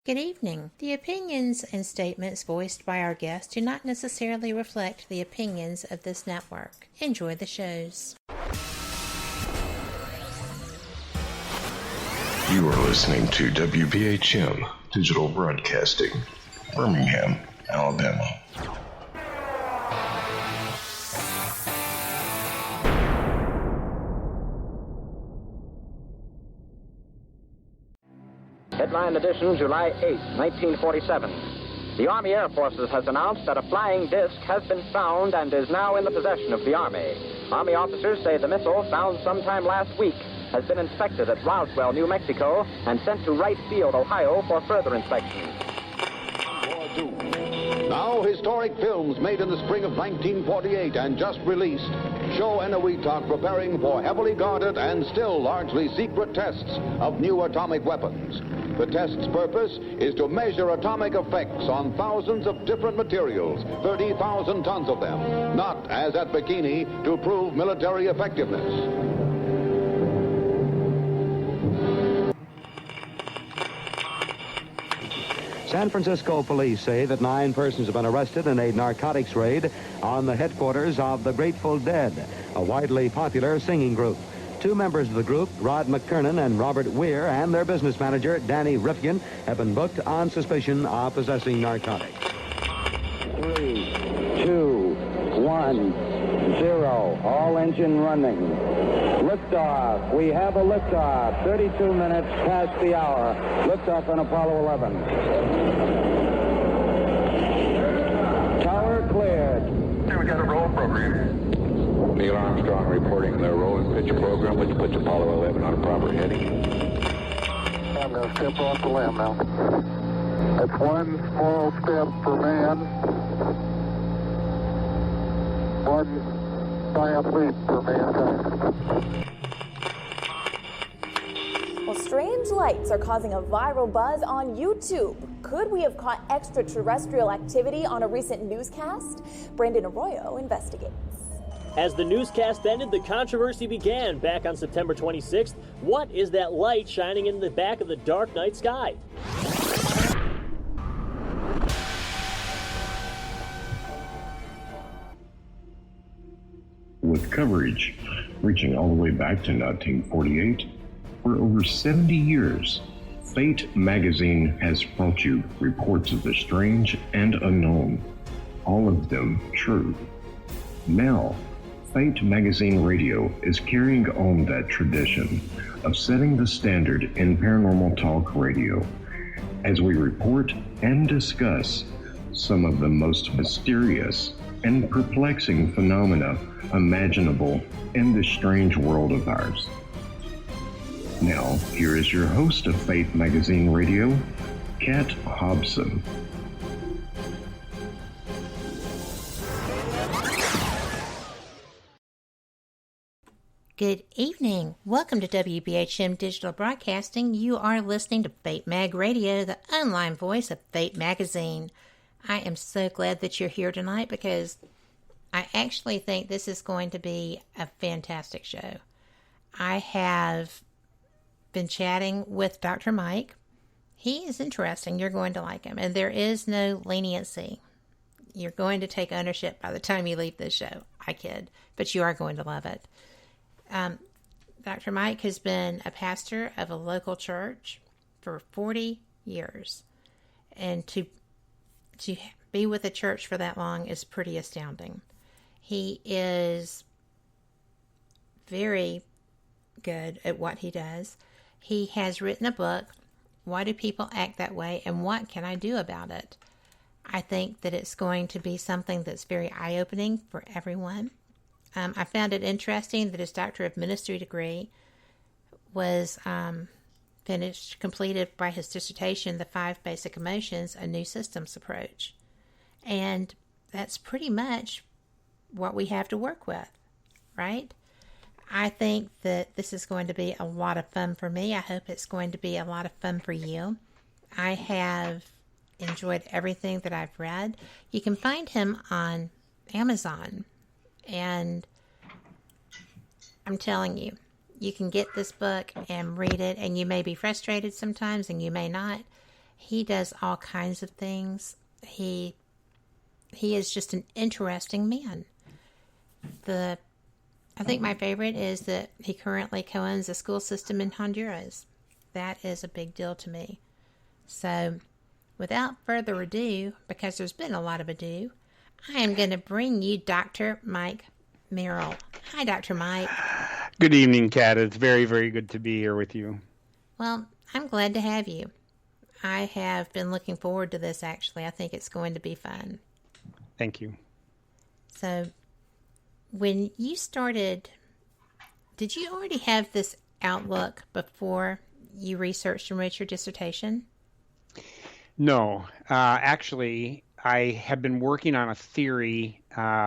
Good evening. The opinions and statements voiced by our guests do not necessarily reflect the opinions of this network. Enjoy the shows. You are listening to WBHM Digital Broadcasting, Birmingham, Alabama. Headline edition, July 8, 1947. The Army Air Forces has announced that a flying disc has been found and is now in the possession of the Army. Army officers say the missile, found sometime last week, has been inspected at Roswell, New Mexico, and sent to Wright Field, Ohio, for further inspection. Now, historic films made in the spring of 1948 and just released show Eniwetok preparing for heavily guarded and still largely secret tests of new atomic weapons. The test's purpose is to measure atomic effects on thousands of different materials, 30,000 tons of them, not, as at Bikini, to prove military effectiveness. San Francisco police say that 9 persons have been arrested in a narcotics raid on the headquarters of the Grateful Dead, a widely popular singing group. 2 members of the group, Rod McKernan and Robert Weir, and their business manager, Danny Rifkin, have been booked on suspicion of possessing narcotics. 3, 2, 1, 0. All engine running. Liftoff. We have a liftoff. 32 minutes past the hour. Liftoff on Apollo 11. Tower cleared. Here we got a roll program. Neil Armstrong reporting the roll and pitch program, which puts Apollo 11 on a proper heading. I'm going to step off the limb now. That's one small step for man, one giant leap for mankind. Well, strange lights are causing a viral buzz on YouTube. Could we have caught extraterrestrial activity on a recent newscast? Brandon Arroyo investigates. As the newscast ended, the controversy began back on September 26th. What is that light shining in the back of the dark night sky? With coverage reaching all the way back to 1948, for over 70 years, Fate magazine has brought you reports of the strange and unknown, all of them true. Now, Fate Magazine Radio is carrying on that tradition of setting the standard in paranormal talk radio as we report and discuss some of the most mysterious and perplexing phenomena imaginable in this strange world of ours. Now, here is your host of Fate Magazine Radio, Kat Hobson. Good evening. Welcome to WBHM Digital Broadcasting. You are listening to Fate Mag Radio, the online voice of Fate Magazine. I am so glad that you're here tonight because I actually think this is going to be a fantastic show. I have been chatting with Dr. Myke. He is interesting. You're going to like him. And there is no leniency. You're going to take ownership by the time you leave this show. I kid. But you are going to love it. Dr. Myke has been a pastor of a local church for 40 years. And to be with a church for that long is pretty astounding. He is very good at what he does. He has written a book, Why Do People Act That Way and What Can I Do About It? I think that it's going to be something that's very eye-opening for everyone. I found it interesting that his Doctor of Ministry degree was completed by his dissertation, The 5 Basic Emotions, A New Systems Approach. And that's pretty much what we have to work with, right? I think that this is going to be a lot of fun for me. I hope it's going to be a lot of fun for you. I have enjoyed everything that I've read. You can find him on Amazon. And I'm telling you, you can get this book and read it, and you may be frustrated sometimes, and you may not. He does all kinds of things. He is just an interesting man. I think my favorite is that he currently co-owns a school system in Honduras. That is a big deal to me. So, without further ado, because there's been a lot of ado, I am going to bring you Dr. Myke Merrill. Hi, Dr. Myke. Good evening, Kat. It's very, very good to be here with you. Well, I'm glad to have you. I have been looking forward to this, actually. I think it's going to be fun. Thank you. So, when you started, did you already have this outlook before you researched and wrote your dissertation? No. Actually, I have been working on a theory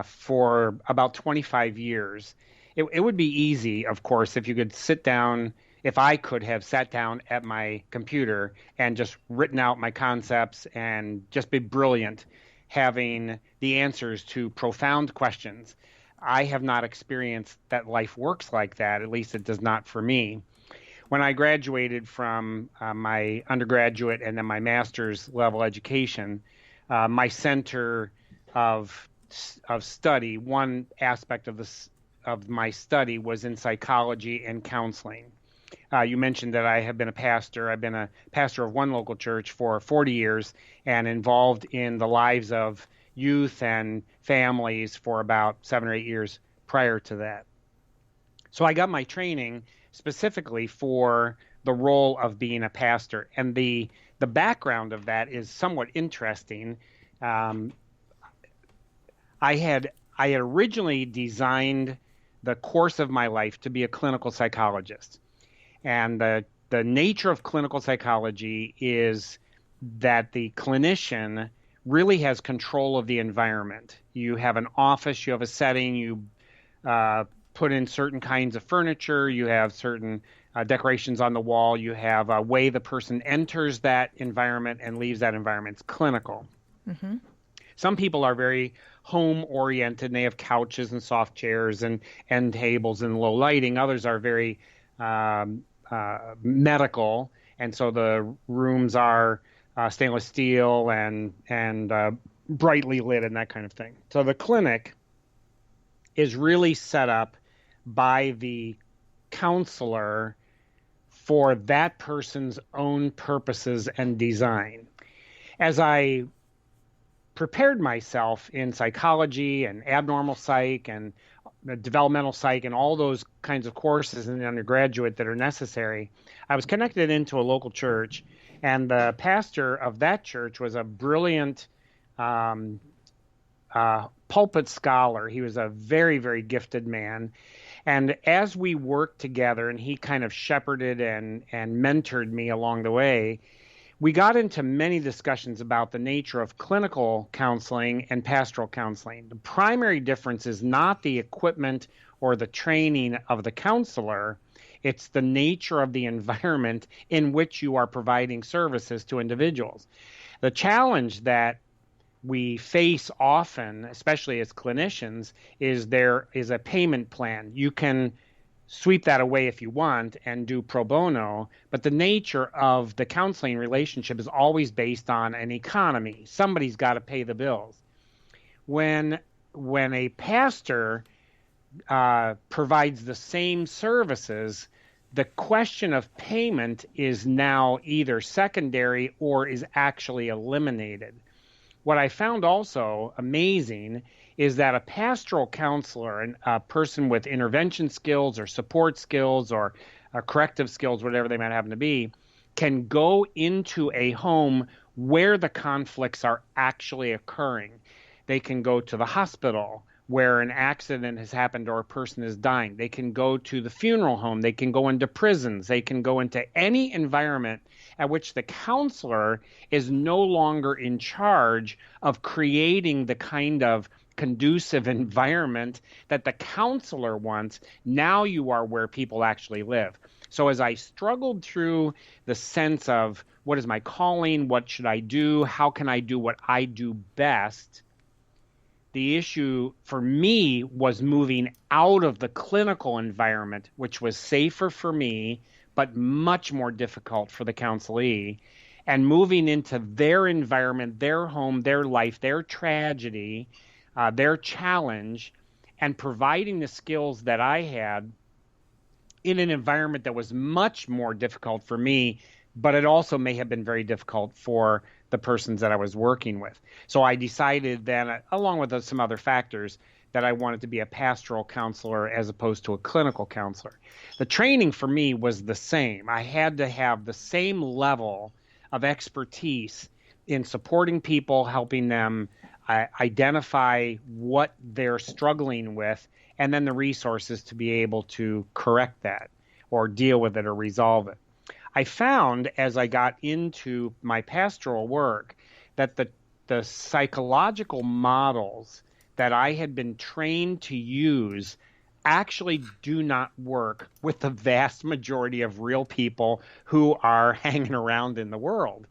for about 25 years. It would be easy, of course, if you could sit down, if I could have sat down at my computer and just written out my concepts and just be brilliant, having the answers to profound questions. I have not experienced that life works like that. At least it does not for me. When I graduated from my undergraduate and then my master's level education, my center of study, one aspect of my study was in psychology and counseling. You mentioned that I have been a pastor. I've been a pastor of one local church for 40 years and involved in the lives of youth and families for about 7 or 8 years prior to that. So I got my training specifically for the role of being a pastor. And the background of that is somewhat interesting. I had originally designed the course of my life to be a clinical psychologist. And the nature of clinical psychology is that the clinician really has control of the environment. You have an office, you have a setting, you put in certain kinds of furniture, you have certain decorations on the wall, you have a way the person enters that environment and leaves that environment. It's clinical. Mm-hmm. Some people are very home-oriented, and they have couches and soft chairs and end tables and low lighting. Others are very medical, and so the rooms are stainless steel and brightly lit and that kind of thing. So the clinic is really set up by the counselor for that person's own purposes and design. As I prepared myself in psychology and abnormal psych and developmental psych and all those kinds of courses in the undergraduate that are necessary, I was connected into a local church, and the pastor of that church was a brilliant pulpit scholar. He was a very, very gifted man. And as we worked together, and he kind of shepherded and mentored me along the way, we got into many discussions about the nature of clinical counseling and pastoral counseling. The primary difference is not the equipment or the training of the counselor. It's the nature of the environment in which you are providing services to individuals. The challenge that we face often, especially as clinicians, is there is a payment plan. You can sweep that away if you want and do pro bono, but the nature of the counseling relationship is always based on an economy. Somebody's got to pay the bills. When a pastor provides the same services, the question of payment is now either secondary or is actually eliminated. What I found also amazing is that a pastoral counselor, and a person with intervention skills or support skills or corrective skills, whatever they might happen to be, can go into a home where the conflicts are actually occurring. They can go to the hospital where an accident has happened or a person is dying. They can go to the funeral home. They can go into prisons. They can go into any environment at which the counselor is no longer in charge of creating the kind of conducive environment that the counselor wants. Now you are where people actually live. So as I struggled through the sense of what is my calling, what should I do, how can I do what I do best, the issue for me was moving out of the clinical environment, which was safer for me, but much more difficult for the counselee, and moving into their environment, their home, their life, their tragedy, their challenge, and providing the skills that I had in an environment that was much more difficult for me, but it also may have been very difficult for the persons that I was working with. So I decided then, along with some other factors, that I wanted to be a pastoral counselor as opposed to a clinical counselor. The training for me was the same. I had to have the same level of expertise in supporting people, helping them identify what they're struggling with, and then the resources to be able to correct that or deal with it or resolve it. I found as I got into my pastoral work that the psychological models that I had been trained to use actually do not work with the vast majority of real people who are hanging around in the world.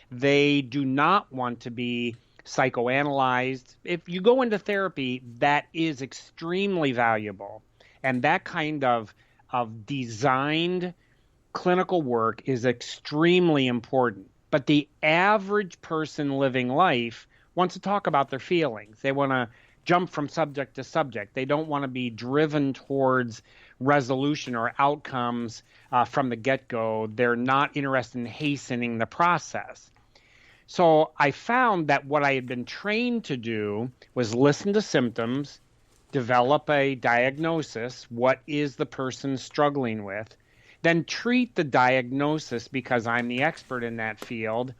They do not want to be psychoanalyzed. If you go into therapy, that is extremely valuable. And that kind of designed clinical work is extremely important. But the average person living life wants to talk about their feelings. They want to jump from subject to subject. They don't want to be driven towards resolution or outcomes from the get-go. They're not interested in hastening the process. So I found that what I had been trained to do was listen to symptoms, develop a diagnosis, what is the person struggling with, then treat the diagnosis because I'm the expert in that field,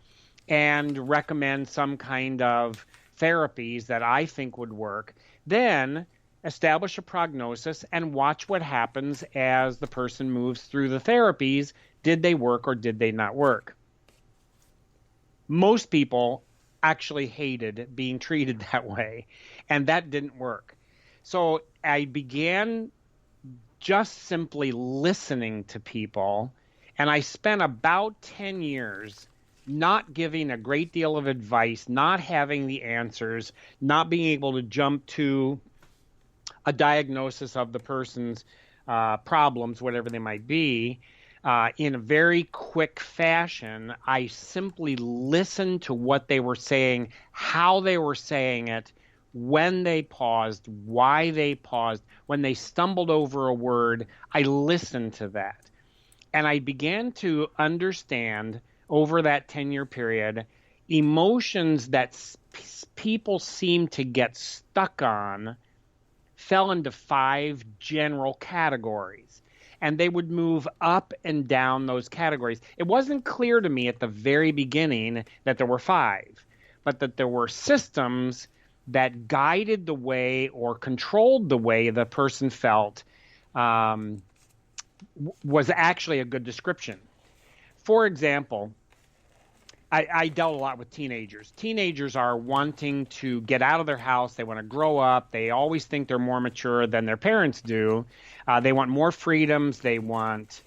and recommend some kind of therapies that I think would work, then establish a prognosis and watch what happens as the person moves through the therapies. Did they work or did they not work? Most people actually hated being treated that way, and that didn't work. So I began just simply listening to people, and I spent about 10 years not giving a great deal of advice, not having the answers, not being able to jump to a diagnosis of the person's problems, whatever they might be, in a very quick fashion. I simply listened to what they were saying, how they were saying it, when they paused, why they paused, when they stumbled over a word. I listened to that. And I began to understand over that 10-year period, emotions that people seem to get stuck on fell into 5 general categories. And they would move up and down those categories. It wasn't clear to me at the very beginning that there were 5, but that there were systems that guided the way or controlled the way the person felt was actually a good description. For example, I dealt a lot with teenagers. Teenagers are wanting to get out of their house. They want to grow up. They always think they're more mature than their parents do. They want more freedoms. They want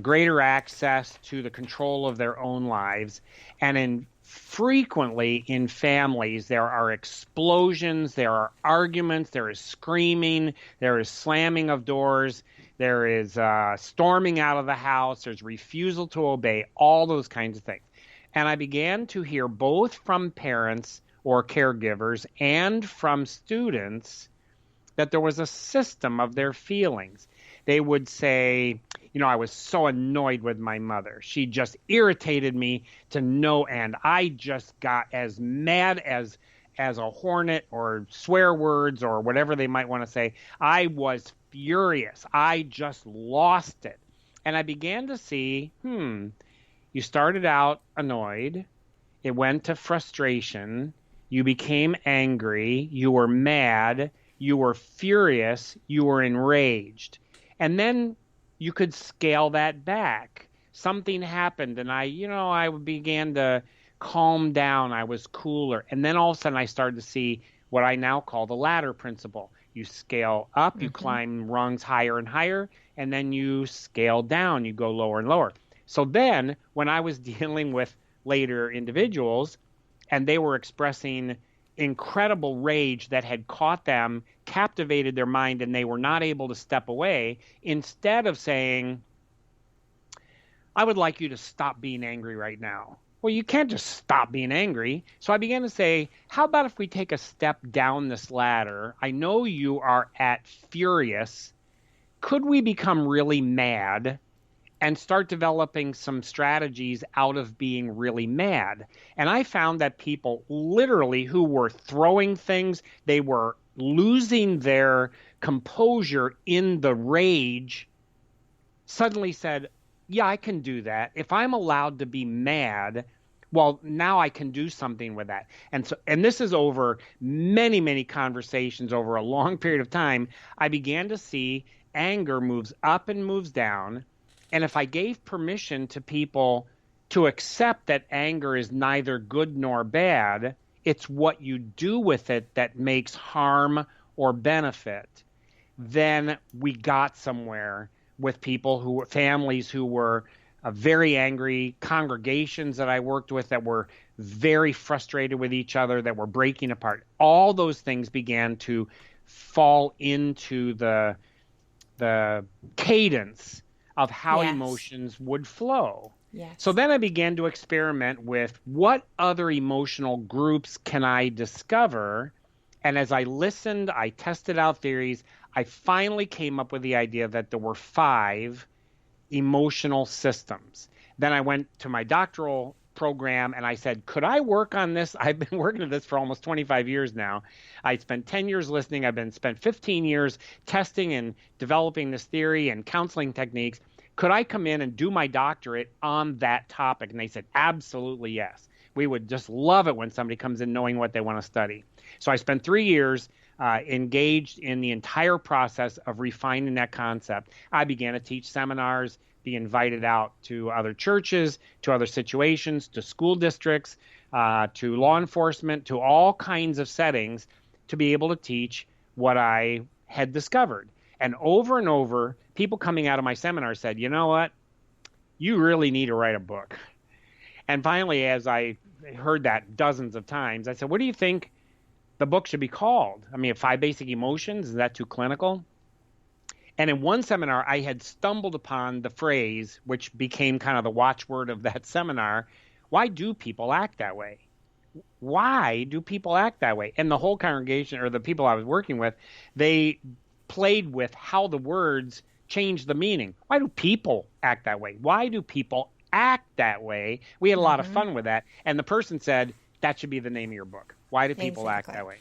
greater access to the control of their own lives. And frequently in families, there are explosions, there are arguments, there is screaming, there is slamming of doors, there is storming out of the house, there's refusal to obey, all those kinds of things. And I began to hear both from parents or caregivers and from students that there was a system of their feelings. They would say, I was so annoyed with my mother. She just irritated me to no end. I just got as mad as a hornet, or swear words or whatever they might want to say. I was furious. I just lost it. And I began to see, you started out annoyed. It went to frustration. You became angry. You were mad. You were furious. You were enraged. And then you could scale that back. Something happened, and I began to calm down. I was cooler. And then all of a sudden I started to see what I now call the ladder principle. You scale up, you climb rungs higher and higher, and then you scale down, you go lower and lower. So then when I was dealing with later individuals and they were expressing incredible rage that had caught them, captivated their mind, and they were not able to step away, instead of saying, I would like you to stop being angry right now, well, you can't just stop being angry. So I began to say, how about if we take a step down this ladder? I know you are at furious. Could we become really mad and start developing some strategies out of being really mad? And I found that people literally who were throwing things, they were losing their composure in the rage, suddenly said, yeah, I can do that. If I'm allowed to be mad, well, now I can do something with that. And this is over many, many conversations over a long period of time. I began to see anger moves up and moves down. And if I gave permission to people to accept that anger is neither good nor bad, it's what you do with it that makes harm or benefit, then we got somewhere with people families who were very angry, congregations that I worked with that were very frustrated with each other, that were breaking apart. All those things began to fall into the cadence of how emotions would flow. Yes. So then I began to experiment with what other emotional groups can I discover. And as I listened, I tested out theories. I finally came up with the idea that there were 5 emotional systems. Then I went to my doctoral program and I said, could I work on this? I've been working on this for almost 25 years now. I spent 10 years listening. I've spent 15 years testing and developing this theory and counseling techniques. Could I come in and do my doctorate on that topic? And they said, absolutely yes. We would just love it when somebody comes in knowing what they want to study. So I spent 3 years engaged in the entire process of refining that concept. I began to teach seminars, be invited out to other churches, to other situations, to school districts, to law enforcement, to all kinds of settings to be able to teach what I had discovered. And over, people coming out of my seminar said, you know what? You really need to write a book. And finally, as I heard that dozens of times, I said, what do you think the book should be called? I mean, 5 Basic Emotions, is that too clinical? And in one seminar, I had stumbled upon the phrase, which became kind of the watchword of that seminar, why do people act that way? Why do people act that way? And the whole congregation, or the people I was working with, they played with how the words changed the meaning. Why do people act that way? Why do people act that way? We had a lot of fun with that. And the person said, that should be the name of your book. Why do people act that way?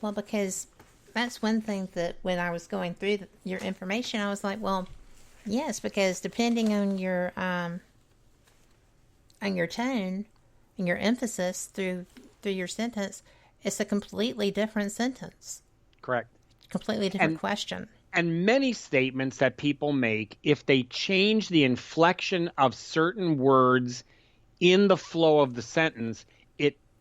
Well, because that's one thing that when I was going through your information, I was like, well, yes, because depending on your tone and your emphasis through your sentence, it's a completely different sentence. Correct. Completely different question. And many statements that people make, if they change the inflection of certain words in the flow of the sentence,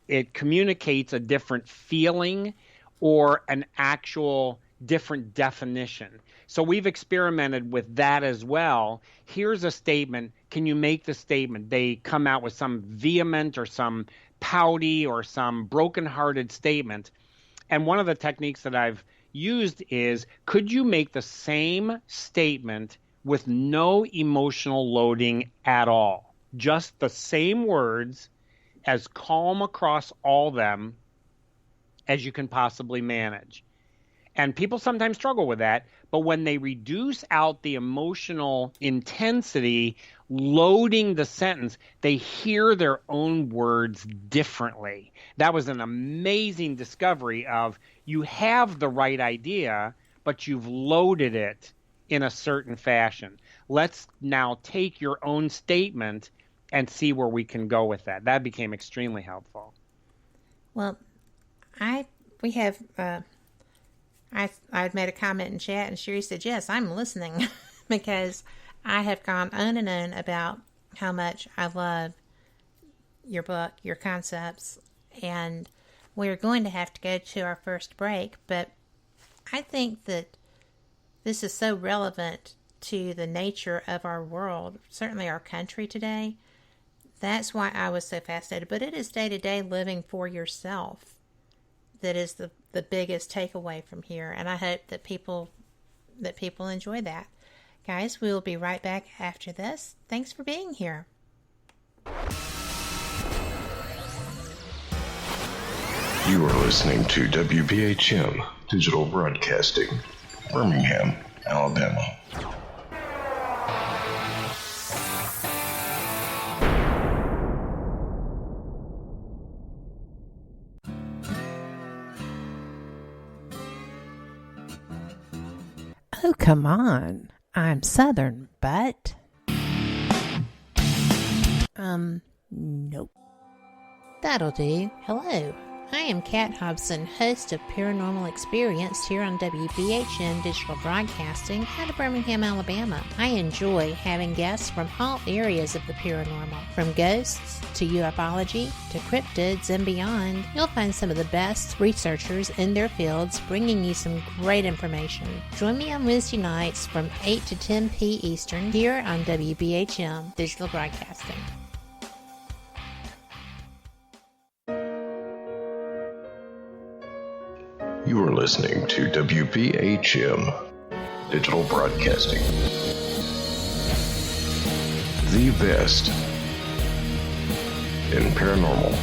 it communicates a different feeling or an actual different definition. So we've experimented with that as well. Here's a statement. Can you make the statement? They come out with some vehement or some pouty or some brokenhearted statement. And one of the techniques that I've used is, could you make the same statement with no emotional loading at all? Just the same words, as calm across all them as you can possibly manage. And people sometimes struggle with that, but when they reduce out the emotional intensity, loading the sentence, they hear their own words differently. That was an amazing discovery of, you have the right idea, but you've loaded it in a certain fashion. Let's now take your own statement and see where we can go with that. That became extremely helpful. Well, I'd made a comment in chat, and Sherry said, yes, I'm listening, because I have gone on and on about how much I love your book, your concepts, and we're going to have to go to our first break, but I think that this is so relevant to the nature of our world, certainly our country today. That's why I was so fascinated. But it is day-to-day living for yourself that is the biggest takeaway from here. And I hope that people enjoy that. Guys, we will be right back after this. Thanks for being here. You are listening to WBHM Digital Broadcasting, Birmingham, Alabama. Oh, come on. I'm Southern, but... Nope. That'll do. Hello. I am Kat Hobson, host of Paranormal Experience here on WBHM Digital Broadcasting out of Birmingham, Alabama. I enjoy having guests from all areas of the paranormal, from ghosts to ufology to cryptids and beyond. You'll find some of the best researchers in their fields bringing you some great information. Join me on Wednesday nights from 8 to 10 p. Eastern here on WBHM Digital Broadcasting. You are listening to WBHM Digital Broadcasting, the best in paranormal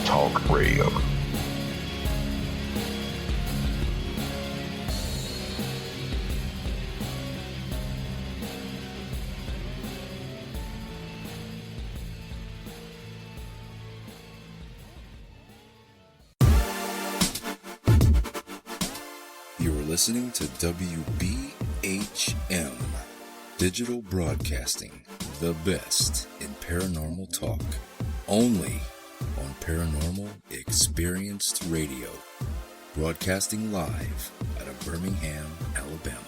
talk radio. Listening to WBHM Digital Broadcasting, the best in paranormal talk, only on Paranormal Experienced Radio, broadcasting live out of Birmingham, Alabama.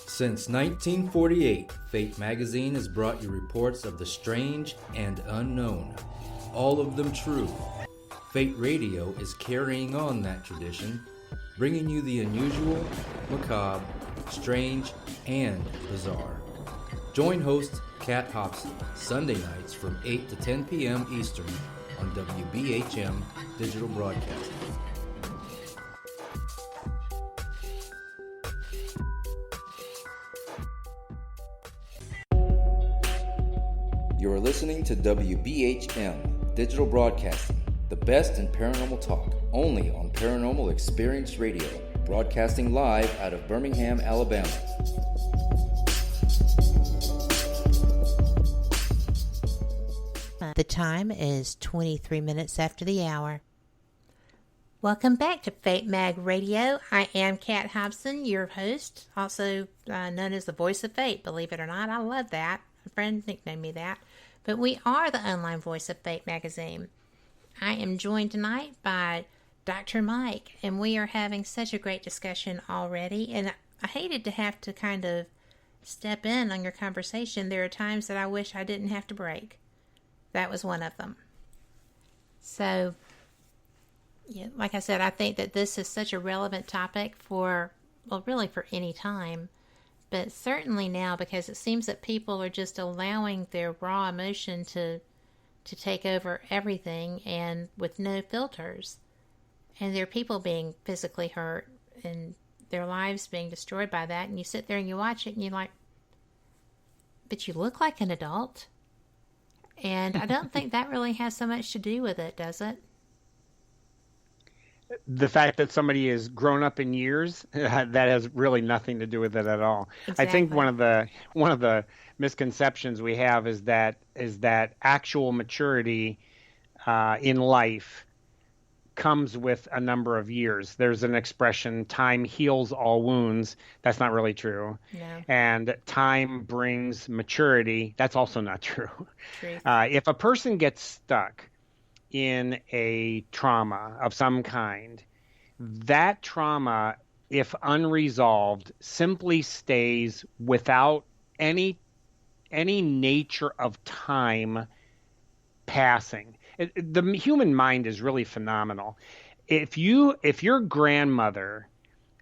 Since 1948, Fate magazine has brought you reports of the strange and unknown, all of them true. Fate Radio is carrying on that tradition, bringing you the unusual, macabre, strange, and bizarre. Join host Kat Hobson Sunday nights from 8 to 10 p.m. Eastern on WBHM Digital Broadcasting. You are listening to WBHM Digital Broadcasting, the best in paranormal talk, only on Paranormal Experience Radio, broadcasting live out of Birmingham, Alabama. The time is 23 minutes after the hour. Welcome back to Fate Mag Radio. I am Kat Hobson, your host, also known as the Voice of Fate, believe it or not. I love that. A friend nicknamed me that. But we are the online voice of Fate magazine. I am joined tonight by Dr. Myke, and we are having such a great discussion already. And I hated to have to kind of step in on your conversation. There are times that I wish I didn't have to break. That was one of them. So, yeah, like I said, I think that this is such a relevant topic for, well, really for any time. But certainly now, because it seems that people are just allowing their raw emotion to take over everything and with no filters. And there are people being physically hurt and their lives being destroyed by that. And you sit there and you watch it and you're like, but you look like an adult. And I don't think that really has so much to do with it, does it? The fact that somebody is grown up in years, that has really nothing to do with it at all. Exactly. I think one of the misconceptions we have is that actual maturity in life comes with a number of years. There's an expression, time heals all wounds. That's not really true. No. And time brings maturity. That's also not true. If a person gets stuck in a trauma of some kind, that trauma, if unresolved, simply stays without any nature of time passing. The human mind is really phenomenal. If your grandmother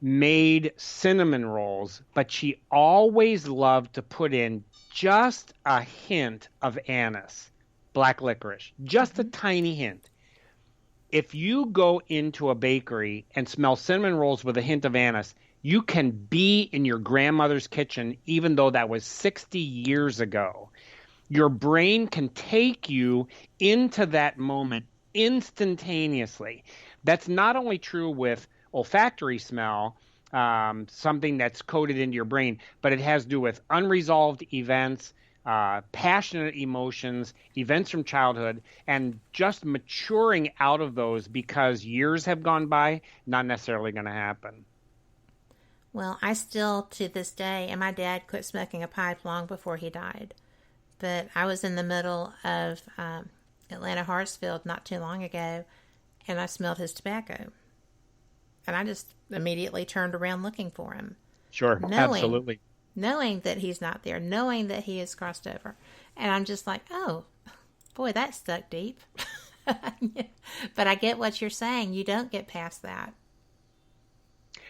made cinnamon rolls, but she always loved to put in just a hint of anise, black licorice, just a tiny hint. If you go into a bakery and smell cinnamon rolls with a hint of anise, you can be in your grandmother's kitchen, even though that was 60 years ago. Your brain can take you into that moment instantaneously. That's not only true with olfactory smell, something that's coded into your brain, but it has to do with unresolved events, passionate emotions, events from childhood, and just maturing out of those because years have gone by, not necessarily going to happen. Well, I still, to this day, and my dad quit smoking a pipe long before he died, but I was in the middle of Atlanta Hartsfield not too long ago, and I smelled his tobacco. And I just immediately turned around looking for him. Sure, absolutely. Knowing that he's not there, knowing that he has crossed over. And I'm just like, oh, boy, that stuck deep. But I get what you're saying. You don't get past that.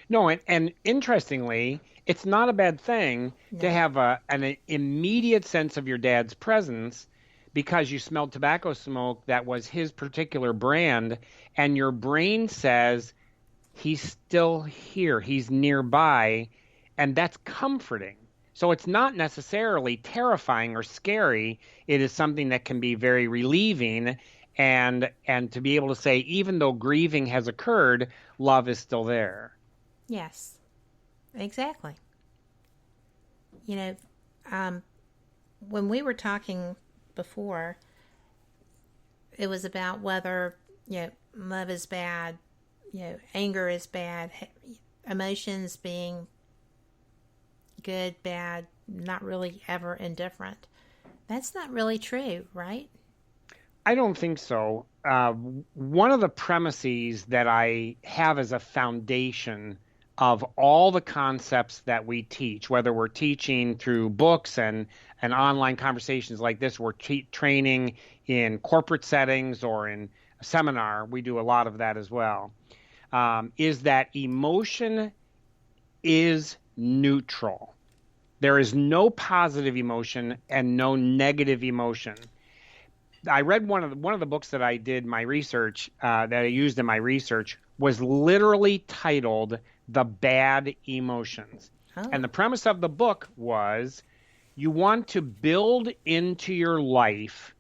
No, and interestingly, it's not a bad thing to have an immediate sense of your dad's presence because you smelled tobacco smoke that was his particular brand, and your brain says, he's still here, he's nearby, and that's comforting. So it's not necessarily terrifying or scary. It is something that can be very relieving, and to be able to say, even though grieving has occurred, love is still there. Yes, exactly. You know, when we were talking before, it was about whether, love is bad, anger is bad, emotions being good, bad, not really ever indifferent. That's not really true, right? I don't think so. One of the premises that I have as a foundation of all the concepts that we teach, whether we're teaching through books and online conversations like this, we're training in corporate settings or in a seminar, we do a lot of that as well, is that emotion is neutral. There is no positive emotion and no negative emotion. I read one of the books that I did my research, that I used in my research, was literally titled The Bad Emotions. Oh. And the premise of the book was you want to build into your life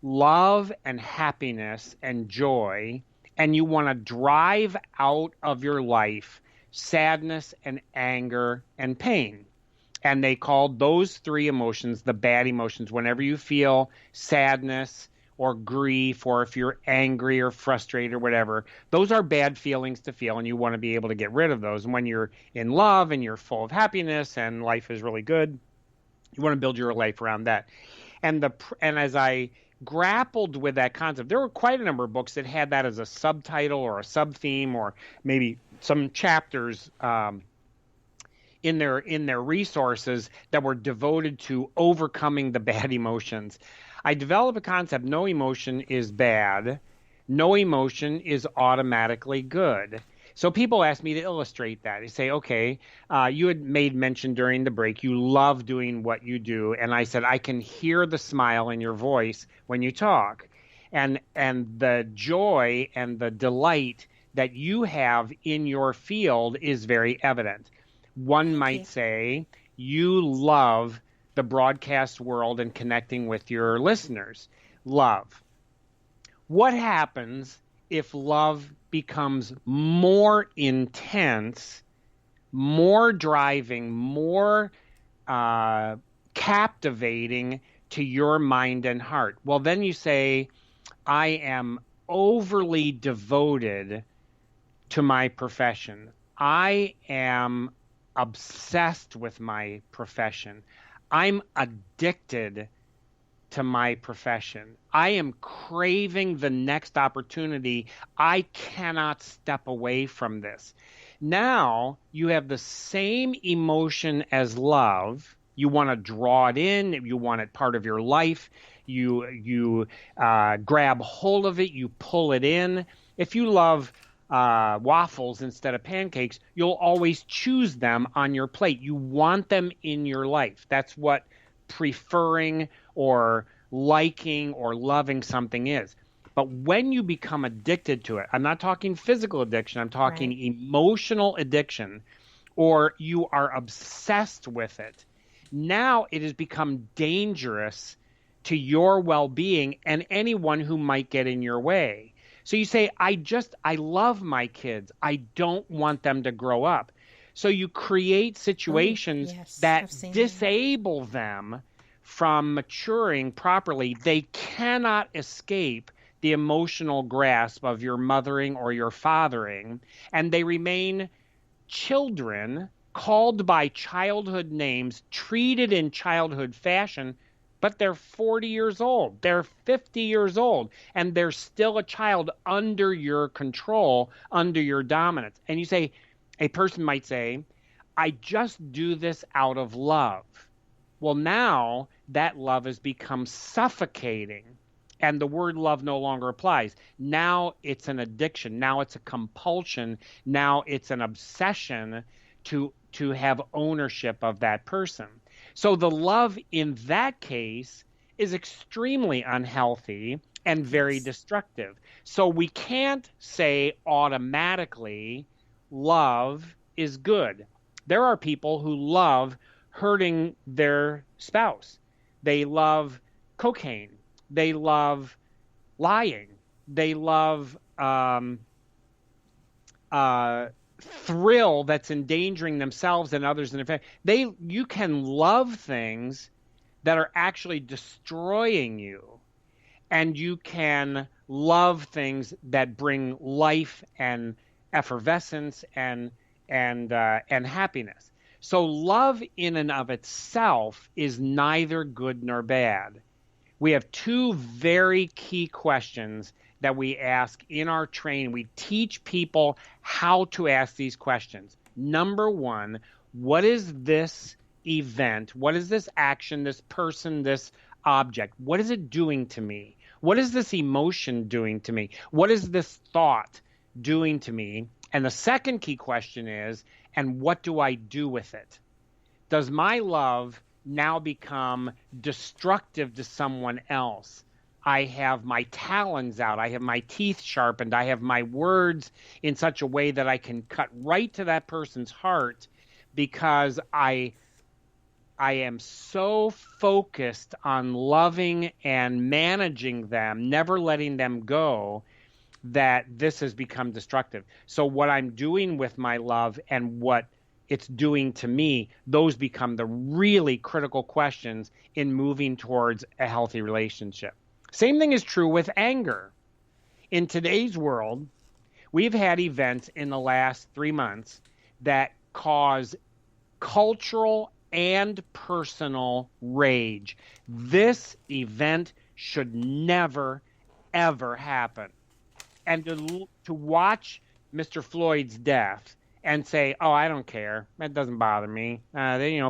love and happiness and joy, and you want to drive out of your life sadness and anger and pain. And they called those three emotions the bad emotions. Whenever you feel sadness or grief, or if you're angry or frustrated or whatever, those are bad feelings to feel, and you want to be able to get rid of those. And when you're in love and you're full of happiness and life is really good, you want to build your life around that. And as I grappled with that concept, there were quite a number of books that had that as a subtitle or a sub-theme or maybe some chapters in their resources that were devoted to overcoming the bad emotions. I developed a concept: no emotion is bad, no emotion is automatically good. So people ask me to illustrate that. They say, okay, you had made mention during the break, you love doing what you do. And I said, I can hear the smile in your voice when you talk. And the joy and the delight that you have in your field is very evident. One might say you love the broadcast world and connecting with your listeners. Love. What happens if love becomes more intense, more driving, more captivating to your mind and heart? Well, then you say, I am overly devoted to my profession. I am obsessed with my profession. I'm addicted to my profession. I am craving the next opportunity. I cannot step away from this. Now you have the same emotion as love. You want to draw it in. You want it part of your life. You grab hold of it. You pull it in. If you love waffles instead of pancakes, you'll always choose them on your plate. You want them in your life. That's what preferring or liking or loving something is. But when you become addicted to it, I'm not talking physical addiction, I'm talking emotional addiction, or you are obsessed with it, now it has become dangerous to your well-being and anyone who might get in your way. So you say, I love my kids. I don't want them to grow up. So you create situations that disable them from maturing properly. They cannot escape the emotional grasp of your mothering or your fathering, and they remain children called by childhood names, treated in childhood fashion, but they're 40 years old, they're 50 years old, and they're still a child under your control, under your dominance. And you say, a person might say, I just do this out of love. Well, now that love has become suffocating, and the word love no longer applies. Now it's an addiction. Now it's a compulsion. Now it's an obsession to have ownership of that person. So the love in that case is extremely unhealthy and very destructive. So we can't say automatically love is good. There are people who love hurting their spouse. They love cocaine. They love lying. They love thrill that's endangering themselves and others in their family. You can love things that are actually destroying you, and you can love things that bring life and effervescence and happiness. So love in and of itself is neither good nor bad. We have two very key questions that we ask in our training. We teach people how to ask these questions. Number one, what is this event? What is this action, this person, this object? What is it doing to me? What is this emotion doing to me? What is this thought doing to me? And the second key question is, and what do I do with it? Does my love now become destructive to someone else? I have my talons out. I have my teeth sharpened. I have my words in such a way that I can cut right to that person's heart because I am so focused on loving and managing them, never letting them go, that this has become destructive. So what I'm doing with my love and what it's doing to me, those become the really critical questions in moving towards a healthy relationship. Same thing is true with anger. In today's world, we've had events in the last 3 months that cause cultural and personal rage. This event should never, ever happen. And to watch Mr. Floyd's death and say, oh, I don't care. That doesn't bother me.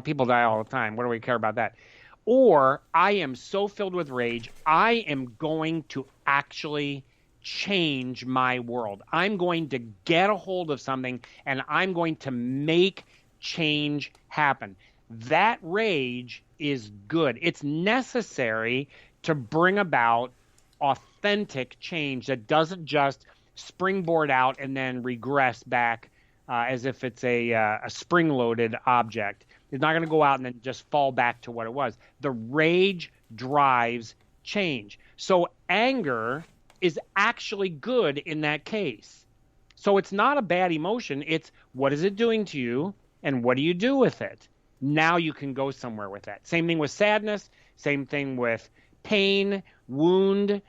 People die all the time. What do we care about that? Or I am so filled with rage, I am going to actually change my world. I'm going to get a hold of something and I'm going to make change happen. That rage is good. It's necessary to bring about authentic change that doesn't just springboard out and then regress back as if it's a spring-loaded object. It's not going to go out and then just fall back to what it was. The rage drives change. So anger is actually good in that case. So it's not a bad emotion. It's what is it doing to you and what do you do with it? Now you can go somewhere with that. Same thing with sadness. Same thing with pain, wound.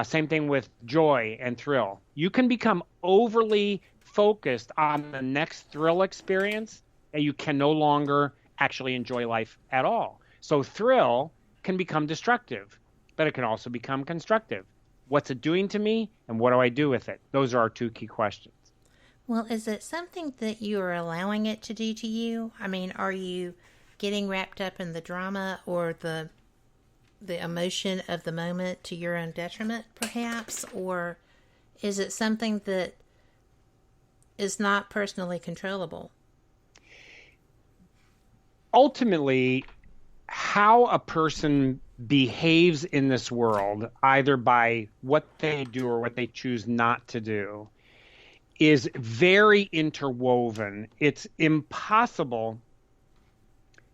Same thing with joy and thrill. You can become overly focused on the next thrill experience and you can no longer actually enjoy life at all. So thrill can become destructive, but it can also become constructive. What's it doing to me and what do I do with it? Those are our two key questions. Well, is it something that you are allowing it to do to you? I mean, are you getting wrapped up in the drama or the emotion of the moment to your own detriment, perhaps? Or is it something that is not personally controllable? Ultimately, how a person behaves in this world, either by what they do or what they choose not to do, is very interwoven. It's impossible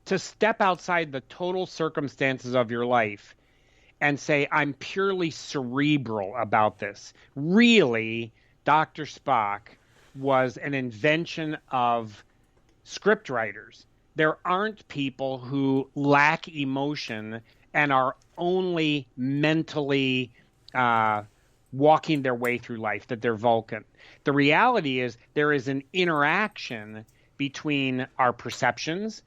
to step outside the total circumstances of your life and say, I'm purely cerebral about this. Really, Dr. Spock was an invention of script writers. There aren't people who lack emotion and are only mentally walking their way through life, that they're Vulcan. The reality is there is an interaction between our perceptions,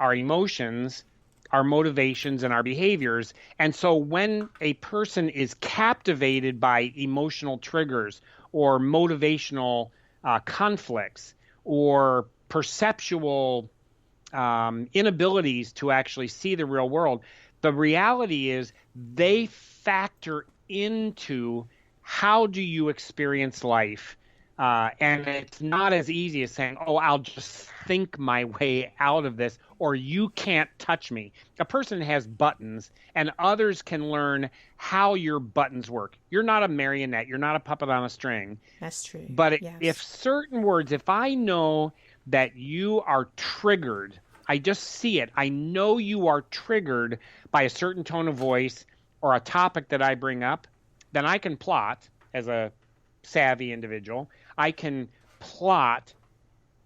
our emotions, our motivations, and our behaviors. And so when a person is captivated by emotional triggers or motivational conflicts or perceptual inabilities to actually see the real world, the reality is they factor into how do you experience life. And it's not as easy as saying, oh, I'll just think my way out of this, or you can't touch me. A person has buttons, and others can learn how your buttons work. You're not a marionette. You're not a puppet on a string. That's true. But yes. If certain words, if I know that you are triggered, I just see it. I know you are triggered by a certain tone of voice or a topic that I bring up, then I can plot as a savvy individual. I can plot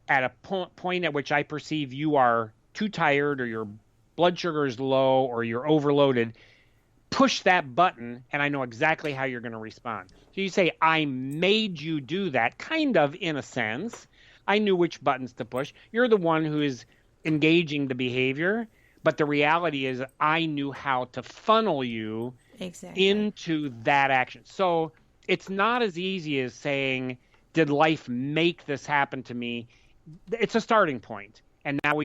at a point at which I perceive you are too tired or your blood sugar is low or you're overloaded. Push that button and I know exactly how you're going to respond. So you say, I made you do that, kind of in a sense. I knew which buttons to push. You're the one who is engaging the behavior, but the reality is I knew how to funnel you into that action. So it's not as easy as saying, did life make this happen to me? It's a starting point. And now we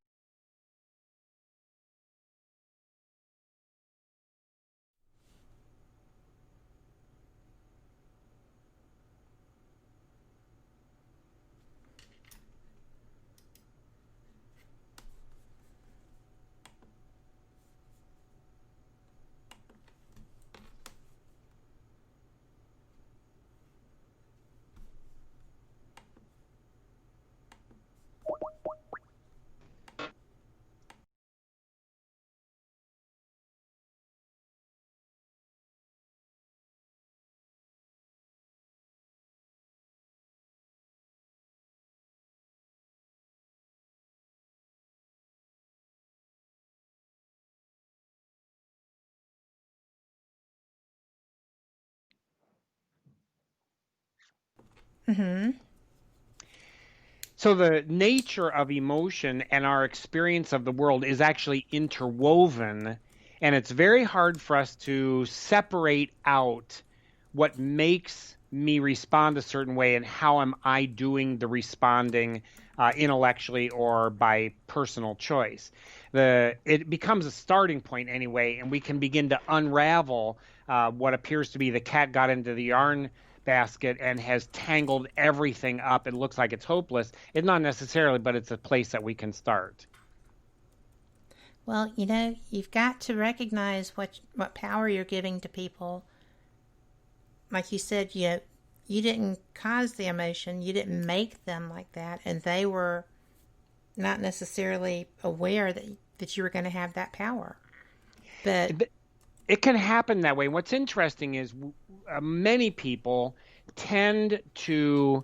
Mm-hmm. So the nature of emotion and our experience of the world is actually interwoven, and it's very hard for us to separate out what makes me respond a certain way and how am I doing the responding intellectually or by personal choice. It becomes a starting point anyway, and we can begin to unravel what appears to be the cat got into the yarn basket and has tangled everything up. It looks like it's hopeless. It's not necessarily, but it's a place that we can start. Well, you've got to recognize what power you're giving to people. Like you said, you didn't cause the emotion. You didn't make them like that. And they were not necessarily aware that you were going to have that power. But it can happen that way. What's interesting is many people tend to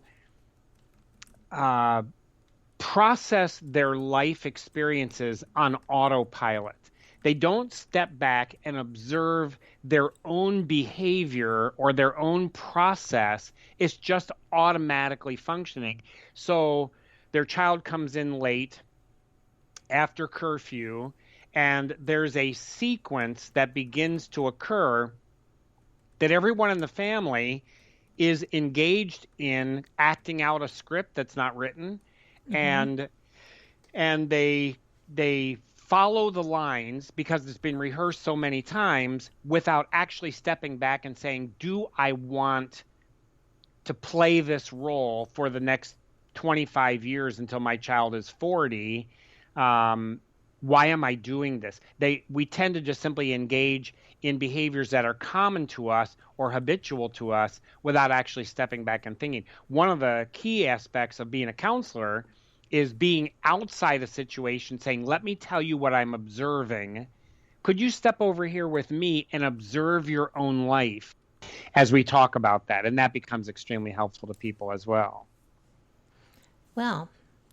process their life experiences on autopilot. They don't step back and observe their own behavior or their own process. It's just automatically functioning. So their child comes in late after curfew, and there's a sequence that begins to occur that everyone in the family is engaged in acting out a script that's not written, mm-hmm. and they follow the lines because it's been rehearsed so many times without actually stepping back and saying, do I want to play this role for the next 25 years until my child is 40? Why am I doing this? We tend to just simply engage in behaviors that are common to us or habitual to us without actually stepping back and thinking. One of the key aspects of being a counselor is being outside a situation, saying, let me tell you what I'm observing could you step over here with me and observe your own life as we talk about that? And that becomes extremely helpful to people as well. Well,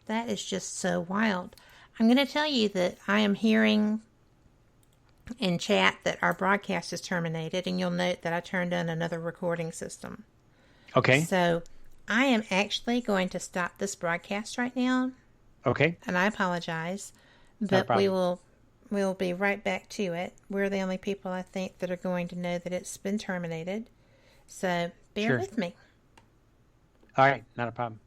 that is just so wild. I'm going to tell you that I am hearing in chat that our broadcast is terminated, and you'll note that I turned on another recording system. Okay. So I am actually going to stop this broadcast right now. Okay. And I apologize, No but we'll be right back to it. We're the only people, I think, that are going to know that it's been terminated. So bear with me. All right, not a problem.